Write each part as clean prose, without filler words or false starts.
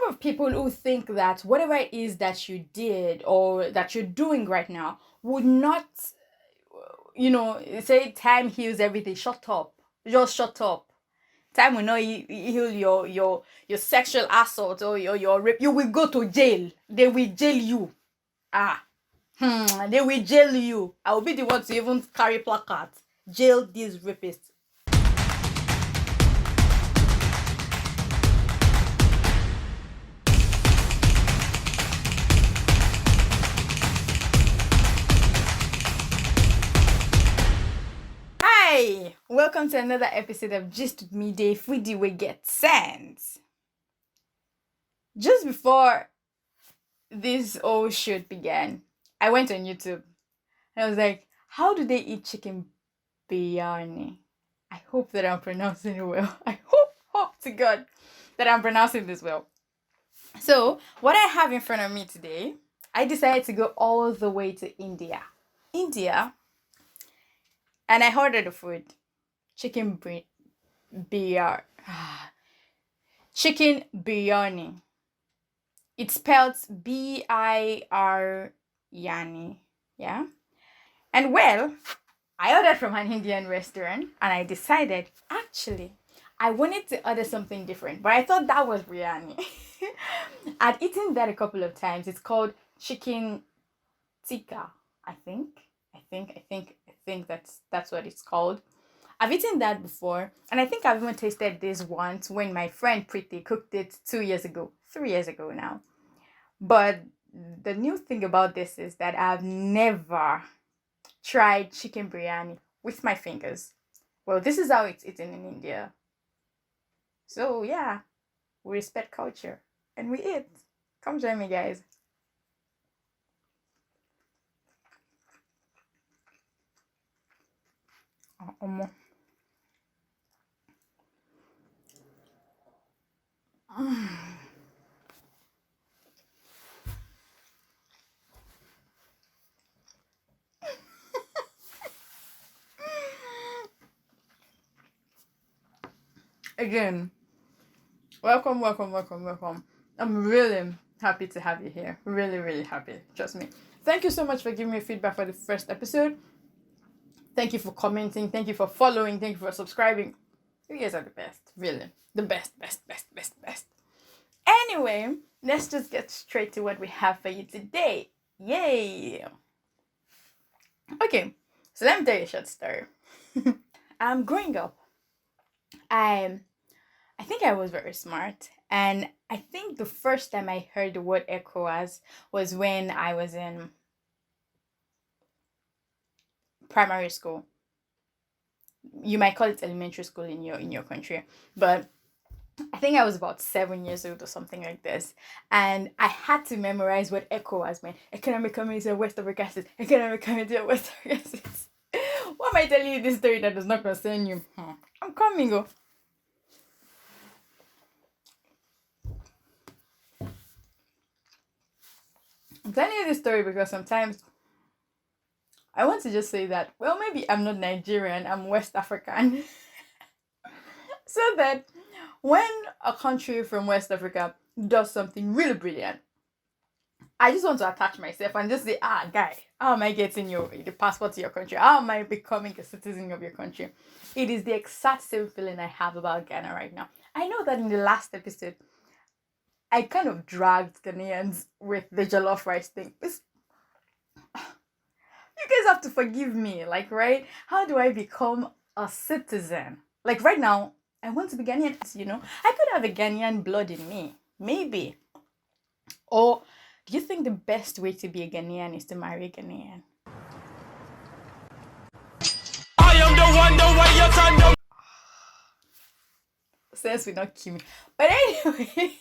of people who think that whatever it is that you did or that you're doing right now would not, say time heals everything. Shut up. Just shut up. Time will not heal your sexual assault or your rape. You will go to jail. They will jail you. Ah. They will jail you. I will be the one to even carry placards. Jail these rapists. Hi! Welcome to another episode of Gist with Mide, Foodie we get sense. Just before this whole shoot began, I went on YouTube and I was like, how do they eat chicken biryani? I hope that I'm pronouncing it well. I hope to God that I'm pronouncing this well. So, what I have in front of me today, I decided to go all the way to India. And I ordered the food. Chicken chicken biryani. It's spelled Bir Yani. Yeah. And well, I ordered from an Indian restaurant and I decided actually I wanted to order something different, but I thought that was biryani. I'd eaten that a couple of times. It's called chicken tikka, I think. I think that's what it's called. I've eaten that before, and I think I've even tasted this once when my friend Pretty cooked it 2 years ago, 3 years ago now. But the new thing about this is that I've never tried chicken biryani with my fingers. Well, this is how it's eaten in India. So yeah, we respect culture and we eat. Come join me, guys. Oh. Again, welcome. I'm really happy to have you here. Really happy. Trust me. Thank you so much for giving me feedback for the first episode. Thank you for commenting. Thank you for following. Thank you for subscribing. You guys are the best. Really. The best. Anyway, let's just get straight to what we have for you today. Yay! Okay, so let me tell you a short story. Growing up, I think I was very smart, and I think the first time I heard the word ECOWAS was when I was in primary school. You might call it elementary school in your country, but I think I was about 7 years old or something like this, and I had to memorize what ECOWAS meant. Economic Community of West Africa States. Economic Community of West Africa States. Why am I telling you this story that does not concern you? I'm coming. I'm telling you this story because sometimes I want to just say that, well, maybe I'm not Nigerian, I'm West African. So that when a country from West Africa does something really brilliant, I just want to attach myself and just say, guy, how am I getting the passport to your country? How am I becoming a citizen of your country? It is the exact same feeling I have about Ghana right now. I know that in the last episode, I kind of dragged Ghanaians with the jollof rice thing. You guys have to forgive me, right? How do I become a citizen? Right now, I want to be Ghanaian, I could have a Ghanaian blood in me, maybe. Or do you think the best way to be a Ghanaian is to marry a Ghanaian? I am the one, the way your son don't. Sense will not kill me. But anyways,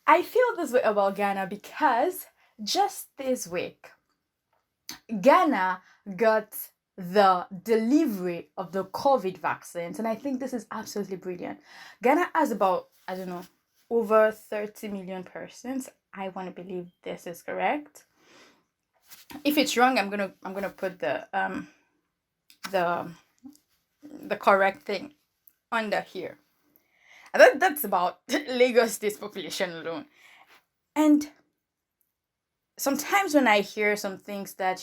I feel this way about Ghana because just this week, Ghana got the delivery of the COVID vaccines, and I think this is absolutely brilliant. Ghana has about, I don't know, over 30 million persons. I want to believe this is correct. If it's wrong, I'm gonna put the correct thing under here. And that's about Lagos State's population alone. And sometimes when I hear some things that,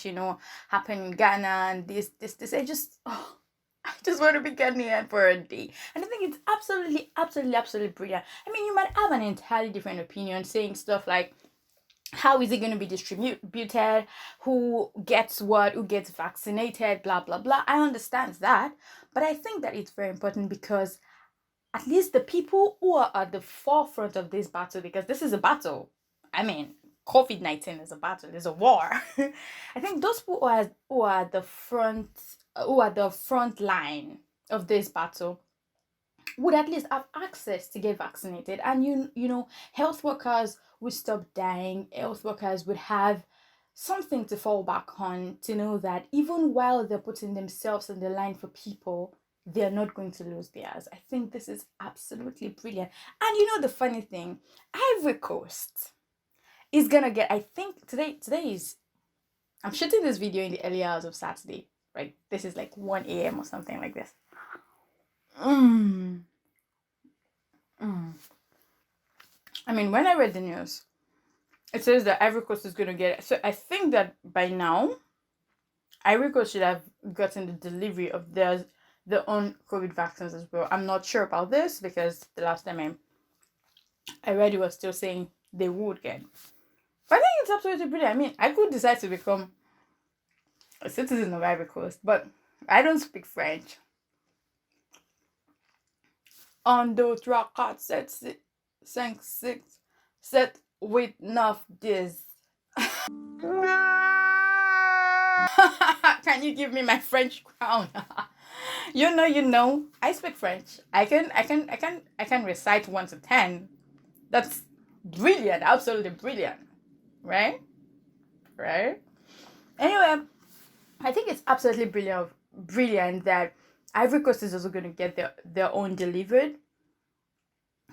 happen in Ghana and this, I just want to be Ghanaian for a day. And I think it's absolutely, absolutely, absolutely brilliant. I mean, you might have an entirely different opinion saying stuff like, how is it going to be distributed? Who gets what? Who gets vaccinated? Blah, blah, blah. I understand that. But I think that it's very important because at least the people who are at the forefront of this battle, because this is a battle. I mean, COVID-19 is a battle. It's a war. I think those people who are the front line of this battle would at least have access to get vaccinated, and health workers would stop dying. Health workers would have something to fall back on, to know that even while they're putting themselves on the line for people, they're not going to lose theirs. I think this is absolutely brilliant. And the funny thing, Ivory Coast is gonna get, I think today is, I'm shooting this video in the early hours of Saturday, right? This is like 1 a.m. or something like this. I mean, when I read the news, it says that Ivory Coast is going to get it. So I think that by now, Ivory Coast should have gotten the delivery of their own COVID vaccines as well. I'm not sure about this because the last time I read, it was still saying they would get. But I think it's absolutely brilliant. I mean, I could decide to become a citizen of Ivory Coast, but I don't speak French. On the track card set 5, 6, 7, 8, 9, 10. Can you give me my French crown? you know. I speak French. I can recite 1 to 10. That's brilliant, absolutely brilliant, right? Anyway, I think it's absolutely brilliant that Ivory Coast is also going to get their own delivered.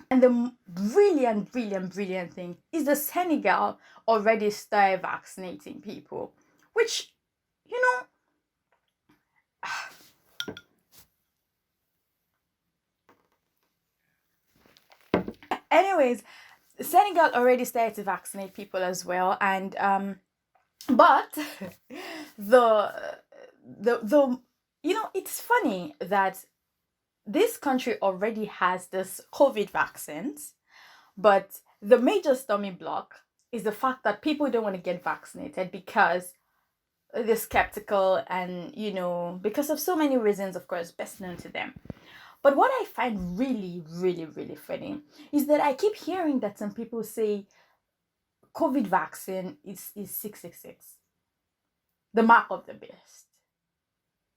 And the brilliant thing is the Senegal already started vaccinating people, which, anyways, Senegal already started to vaccinate people as well. And but the it's funny that this country already has this COVID vaccines, but the major stumbling block is the fact that people don't want to get vaccinated because they're skeptical and, because of so many reasons, of course, best known to them. But what I find really, really, really funny is that I keep hearing that some people say COVID vaccine is 666, the mark of the beast.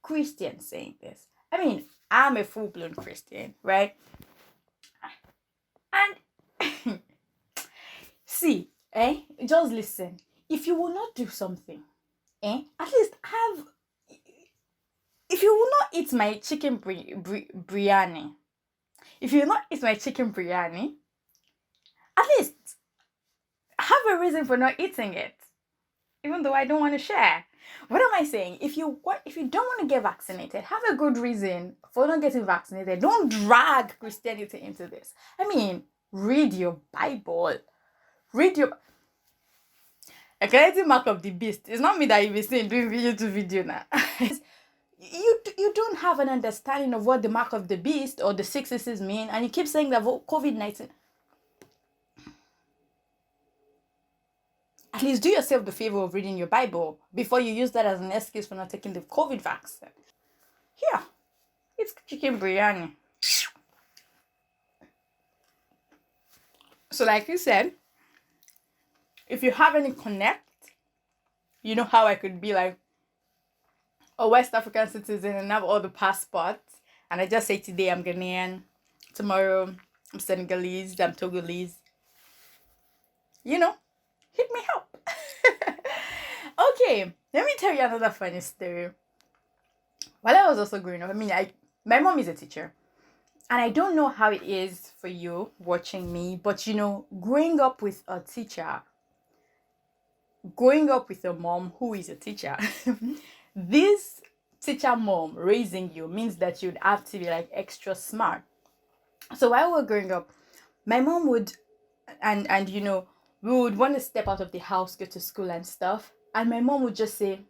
Christians saying this. I mean, I'm a full-blown Christian, right? And see, just listen. If you will not do something, at least have. If you will not eat my chicken biryani, if you will not eat my chicken biryani, at least have a reason for not eating it, even though I don't want to share. What am I saying? If you don't want to get vaccinated, have a good reason for not getting vaccinated. Don't drag Christianity into this. I mean, read your Bible. Okay, mark of the beast. It's not me that you'll be seeing doing video now. You don't have an understanding of what the mark of the beast or the 666 mean, and you keep saying that COVID-19. At least do yourself the favor of reading your Bible before you use that as an excuse for not taking the COVID vaccine. Here, it's chicken biryani. So like you said, if you have any connect, you know how I could be like a West African citizen and have all the passports, and I just say today I'm Ghanaian, tomorrow I'm Senegalese, I'm Togolese. Hit me up. Okay, let me tell you another funny story. While I was also growing up, I mean, my mom is a teacher, and I don't know how it is for you watching me, but growing up with a teacher, growing up with a mom who is a teacher, this teacher mom raising you means that you'd have to be like extra smart. So while we were growing up, my mom would, and we would want to step out of the house, go to school and stuff, and my mom would just say,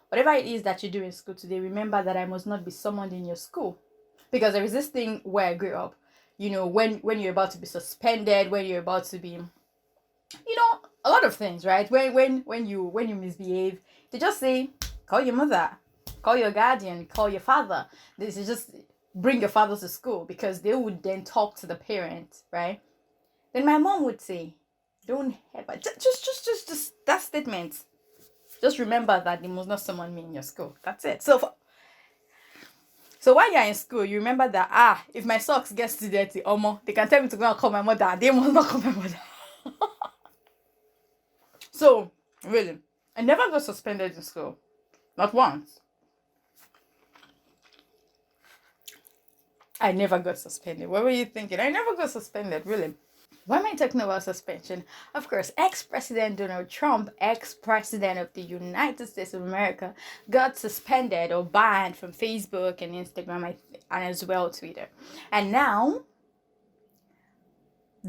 whatever it is that you do in school today, remember that I must not be summoned in your school. Because there is this thing where I grew up, when you're about to be suspended, when you're about to be, a lot of things, right? When you misbehave, they just say, call your mother, call your guardian, call your father. This is just bring your father to school, because they would then talk to the parent, right? Then my mom would say, don't ever, just that statement. Just remember that they must not summon me in your school. That's it. So while you're in school, you remember that, if my socks gets too dirty, they can tell me to go and call my mother. They must not call my mother. So, really, I never got suspended in school. Not once. I never got suspended. What were you thinking? I never got suspended, really. Why am I talking about suspension? Of course, ex-President Donald Trump, ex-President of the United States of America, got suspended or banned from Facebook and Instagram and as well Twitter. And now,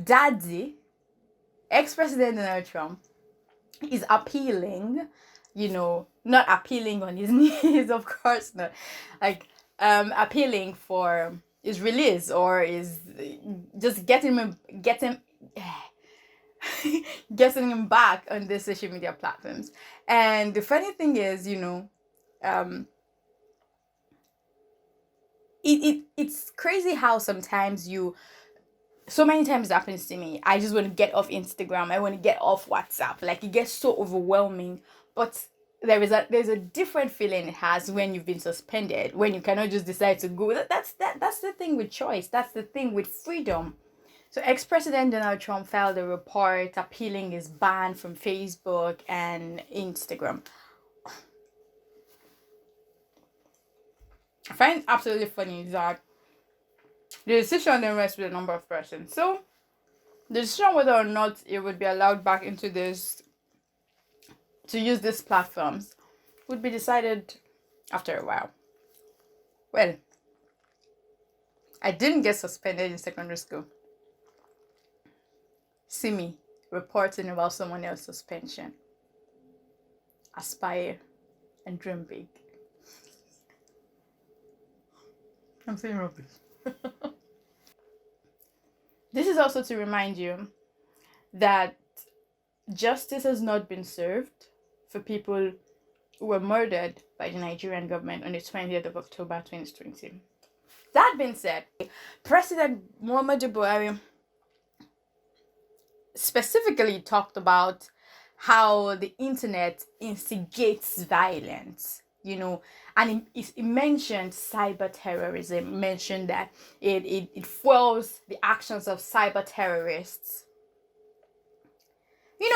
Daddy, ex-President Donald Trump, is appealing, not appealing on his knees, of course not, like appealing for his release, or is just getting him getting him back on the social media platforms. And the funny thing is, it's crazy how sometimes so many times it happens to me. I just want to get off Instagram. I want to get off WhatsApp. Like, it gets so overwhelming. But there's a different feeling it has when you've been suspended, when you cannot just decide to go. That's the thing with choice. That's the thing with freedom. So ex-President Donald Trump filed a report appealing his ban from Facebook and Instagram. I find absolutely funny that the decision then rests with a number of persons. So the decision whether or not it would be allowed back into to use these platforms would be decided after a while. Well, I didn't get suspended in secondary school. See me reporting about someone else's suspension. Aspire and dream big. I'm saying rubbish. This is also to remind you that justice has not been served for people who were murdered by the Nigerian government on the 20th of October 2020. That being said, President Muhammadu Buhari specifically talked about how the internet instigates violence, and he mentioned cyber terrorism, mentioned that it fuels the actions of cyber terrorists. He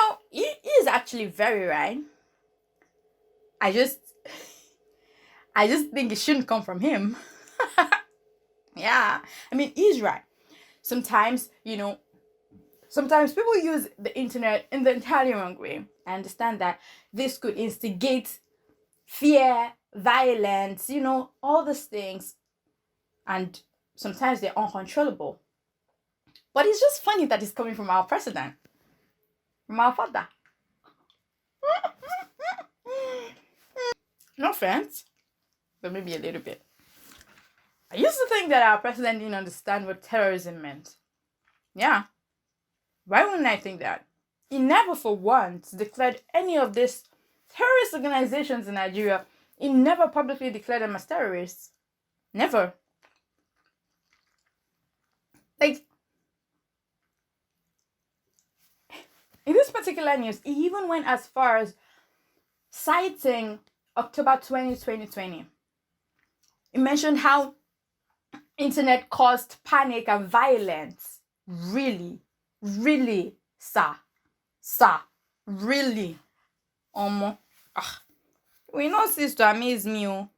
is actually very right. I just think it shouldn't come from him. Yeah, I mean, he's right. Sometimes people use the internet in the entirely wrong way. I understand that this could instigate fear, violence, all these things. And sometimes they're uncontrollable. But it's just funny that it's coming from our president, from our father. No offense, but maybe a little bit. I used to think that our president didn't understand what terrorism meant. Yeah. Why wouldn't I think that? He never for once declared any of these terrorist organizations in Nigeria. He never publicly declared them as terrorists. Never. Like, in this particular news, he even went as far as citing October 20, 2020. He mentioned how internet caused panic and violence. Really, sir, really. We not cease to amaze me. You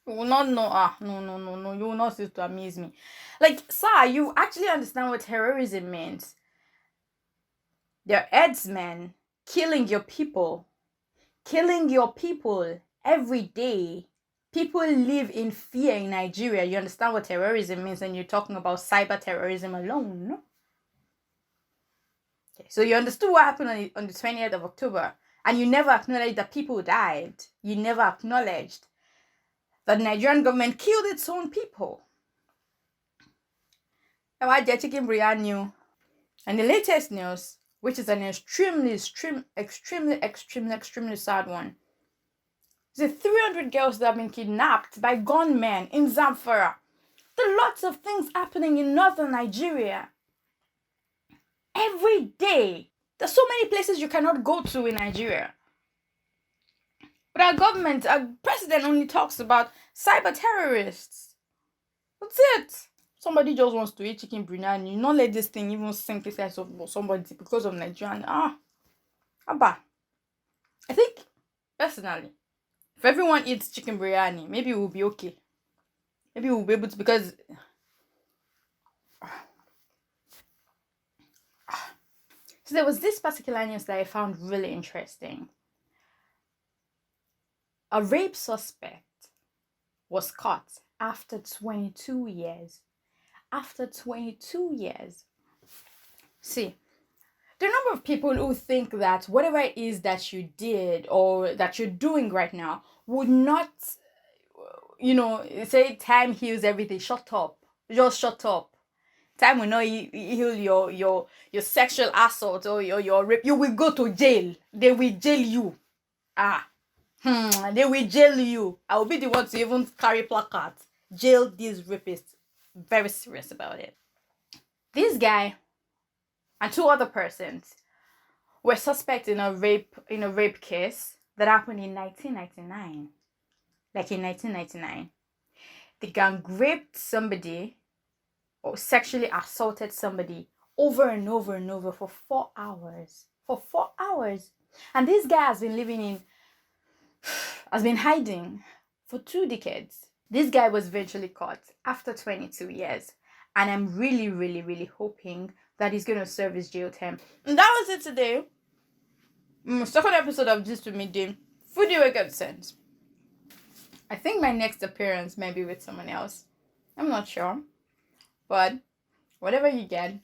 will not know. No. You will not cease to amaze me. Like, sir, you actually understand what terrorism means. They're headsmen killing your people every day. People live in fear in Nigeria. You understand what terrorism means, and you're talking about cyber terrorism alone, no? Okay, so you understood what happened on the 20th of October, and you never acknowledged that people died. You never acknowledged that the Nigerian government killed its own people. Now, I get chicken biryani. And the latest news, which is an extremely sad one, is the 300 girls that have been kidnapped by gunmen in Zamfara. There are lots of things happening in northern Nigeria. Every day. There's so many places you cannot go to in Nigeria. But our president only talks about cyber terrorists. That's it. Somebody just wants to eat chicken biryani. You not let this thing even sink inside of somebody because of Nigerian. Abba. I think, personally, if everyone eats chicken biryani, maybe we'll be okay. Maybe we'll be able to, because so there was this particular news that I found really interesting. A rape suspect was caught after 22 years. After 22 years. See, the number of people who think that whatever it is that you did or that you're doing right now would not, say time heals everything. Shut up. Just shut up. Time will not heal your sexual assault or your rape. You will go to jail. They will jail you. They will jail you. I will be the one to even carry placards. Jail these rapists. Very serious about it. This guy and two other persons were suspect in a rape case that happened in 1999. Like in 1999. The gang raped somebody or sexually assaulted somebody over and over and over for 4 hours. For 4 hours. And this guy has been hiding for 2 decades. This guy was eventually caught after 22 years. And I'm really, really, really hoping that he's going to serve his jail term. And that was it today. Second episode of This with Mide. Foodie Wake Sense. I think my next appearance may be with someone else. I'm not sure. But whatever you get.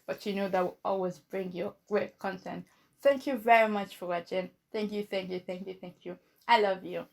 But you know that will always bring you great content. Thank you very much for watching. Thank you. I love you.